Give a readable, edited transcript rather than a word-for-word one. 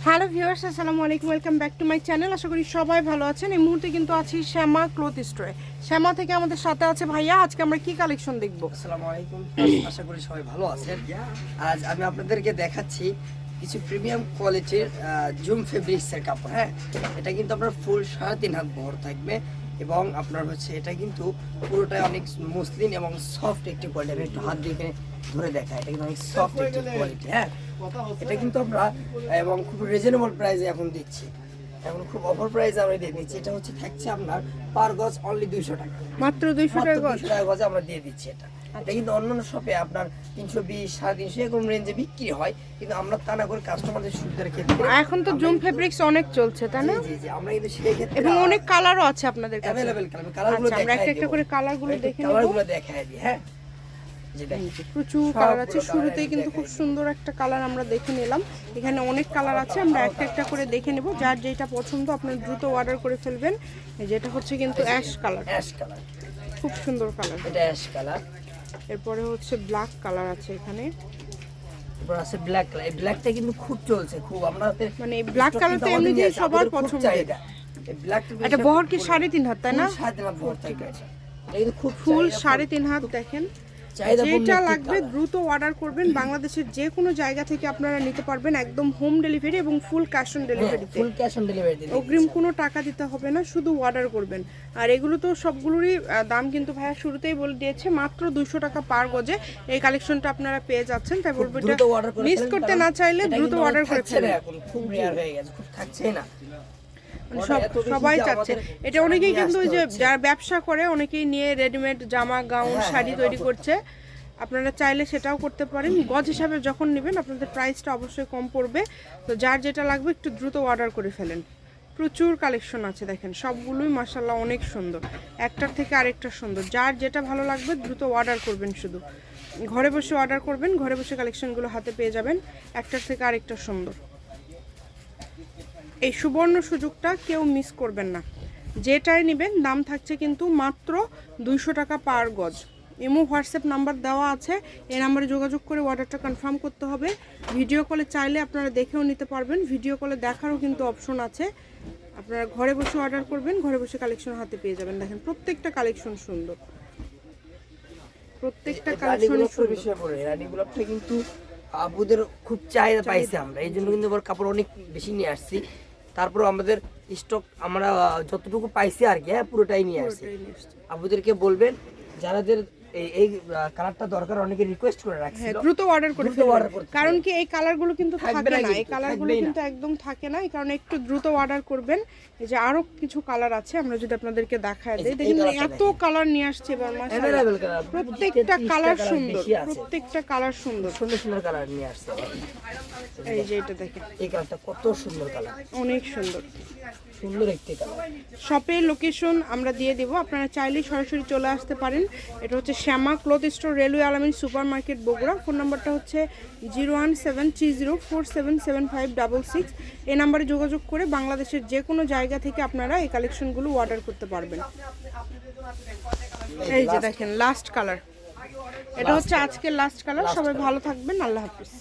Hello viewers, আসসালামু আলাইকুম, welcome back to my channel. আশা করি সবাই ভালো আছেন। এই মুহূর্তে কিন্তু আছি শ্যামা ক্লথ স্টোরে। শ্যামা থেকে আমাদের সাথে আছে ভাইয়া। আজকে আমরা কি কালেকশন দেখব? আসসালামু আলাইকুম, আশা করি সবাই ভালো আছেন। আজ আমি আপনাদেরকে দেখাচ্ছি কিছু প্রিমিয়াম কোয়ালিটির জুম ফেব্রিক্সের কাপড়। হ্যাঁ, এটা কিন্তু আপনার ফুল 3.5 হাত বহর থাকবে এবং আপনার হচ্ছে এটা কিন্তু পুরোটাই অনেক মসলিন এবং সফট একটি কোয়ালিটি। আমি একটু হাত দিয়ে ধরে দেখাই, এটা কিন্তু অনেক সফট একটি কোয়ালিটি। হ্যাঁ, এটা কিন্তু আমরা এবং খুব রিজনেবল প্রাইসে এখন দিচ্ছি, এখন খুব অফার প্রাইসে আমরা দিয়ে দিচ্ছি। এটা হচ্ছে থাকছে আপনার পার গজ অনলি 200 টাকা, মাত্র 200 টাকা গজে আমরা দিয়ে দিচ্ছি। এটা কিন্তু অন্যান্য শপে আপনার 320, 350 এরকম রেঞ্জে বিক্রি হয়, কিন্তু আমরা তা না করে কাস্টমারদের সুবিধার ক্ষেত্রে এখন তো জুম ফেব্রিক্স অনেক চলছে, তাই না? জি জি, আমরা কিন্তু সেই ক্ষেত্রে এবং অনেক কালারও আছে আপনাদের কাছে। अवेलेबल কালারগুলো আমরা একটা একটা করে কালারগুলো দেখে নেব। কালারগুলো দেখায় দিই। হ্যাঁ, জি দেখুন, প্রচুর কালার আছে। শুরুতেই কিন্তু খুব সুন্দর একটা কালার আমরা দেখে নিলাম। এখানে অনেক কালার আছে, আমরা একটা একটা করে দেখে নেব। যার যেটা পছন্দ আপনারা দ্রুত অর্ডার করে ফেলবেন। যেটা হচ্ছে কিন্তু অ্যাশ কালার, খুব সুন্দর কালার। এটা অ্যাশ কালার। এরপরে হচ্ছে ব্ল্যাক কালার আছে এখানে। এরপর আছে ব্ল্যাক কালার। এই ব্ল্যাকটা কিন্তু খুব চলছে, খুব আমাদের মানে এই ব্ল্যাক কালারটা এমনিতেই সবার পছন্দ। এই ব্ল্যাকটা এটা বহর কি 3.5 হাত, তাই না? 3.5 হাত বহর থাকে। এটা কিন্তু খুব ফুল 3.5 হাত। দেখেন, যেটা লাগবে দ্রুত অর্ডার করবেন। বাংলাদেশের যে কোনো জায়গা থেকে আপনারা নিতে পারবেন, একদম হোম ডেলিভারি এবং ফুল ক্যাশ অন ডেলিভারিতে। ফুল ক্যাশ অন ডেলিভারি দিন, অগ্রিম কোনো টাকা দিতে হবে না, শুধু অর্ডার করবেন। আর এগুলো তো সবগুলোরই দাম কিন্তু ভাইয়া শুরুতেই বলে দিয়েছে, মাত্র 200 টাকা পার গজে এই কালেকশনটা আপনারা পেয়ে যাচ্ছেন। তাই বলবো এটা মিস করতে না চাইলে দ্রুত অর্ডার করে ফেলুন। এখন খুব রেয়ার হয়ে গেছে, খুব থাকছেই না, সবাই চাচ্ছে এটা। অনেকেই কিন্তু ওই যে যারা ব্যবসা করে অনেকেই নিয়ে রেডিমেড জামা, গাউন, শাড়ি তৈরি করছে। আপনারা চাইলে সেটাও করতে পারেন। গজ হিসাবে যখন নেবেন আপনাদের প্রাইসটা অবশ্যই কম পড়বে। তো যার যেটা লাগবে একটু দ্রুত অর্ডার করে ফেলেন। প্রচুর কালেকশন আছে, দেখেন সবগুলোই মাশাআল্লাহ অনেক সুন্দর, একটার থেকে আরেকটা সুন্দর। যার যেটা ভালো লাগবে দ্রুত অর্ডার করবেন। শুধু ঘরে বসে অর্ডার করবেন, ঘরে বসে কালেকশনগুলো হাতে পেয়ে যাবেন, একটার থেকে আরেকটা সুন্দর। এই সুবর্ণ সুযোগটা কেউ মিস করবেন না। যেটাই নেবেন দাম থাকছে কিন্তু মাত্র 200 টাকা পার গজ। ইমো হোয়াটসঅ্যাপ নাম্বার দেওয়া আছে, এই নাম্বারে যোগাযোগ করে অর্ডারটা কনফার্ম করতে হবে। ভিডিও কলে চাইলে আপনারা দেখেও নিতে পারবেন, ভিডিও কলে দেখারও কিন্তু অপশন আছে। আপনারা ঘরে বসে অর্ডার করবেন, ঘরে বসে কালেকশন হাতে পেয়ে যাবেন। দেখেন প্রত্যেকটা কালেকশন সুন্দর, প্রত্যেকটা কালেকশন সুন্দর। রানীগুলোটা কিন্তু আপুদের খুব চাহিদা পাইছে, আমরা এই জন্য কিন্তু কাপড় অনেক বেশি নিয়ে আসছি। তারপর আমাদের স্টক আমরা যতটুকু পাইছি আর কি, পুরোটাই নিয়ে আসছি। আপুদেরকে বলবেন যারাদের এই কালারটা দরকার, অনেকে রিকোয়েস্ট করে রাখছে, দ্রুত অর্ডার করে ফেলুন। কারণ কি এই কালারগুলো কিন্তু থাকে না, এই কালারগুলো কিন্তু একদম থাকে না। এই কারণে একটু দ্রুত অর্ডার করবেন। এই যে আরো কিছু কালার আছে, আমরা যদি আপনাদেরকে দেখায় দেই। দেখেন এত কালার নিয়ে আসছে এবার, মাশাআল্লাহ প্রত্যেকটা কালার সুন্দর, প্রত্যেকটা কালার সুন্দর, সুন্দর সুন্দর কালার নিয়ে আসছে। এই যে এটা দেখেন, এই কালারটা কত সুন্দর কালার, অনেক সুন্দর, সুন্দর একটি কালার। শপের লোকেশন আমরা দিয়ে দেব, আপনারা চাইলেই সরাসরি চলে আসতে পারেন। এটা হচ্ছে শ্যামা ক্লথ স্টোর, রেলওয়ে আলামিন সুপার মার্কেট, বগুড়া। ফোন নাম্বারটা হচ্ছে 01730477566। এই নাম্বারে যোগাযোগ করে বাংলাদেশের যে কোনো জায়গা থেকে আপনারা এই কালেকশনগুলো অর্ডার করতে পারবেন। এই যে দেখেন লাস্ট কালার, এটা হচ্ছে আজকের লাস্ট কালার। সবাই ভালো থাকবেন, আল্লাহ হাফিজ।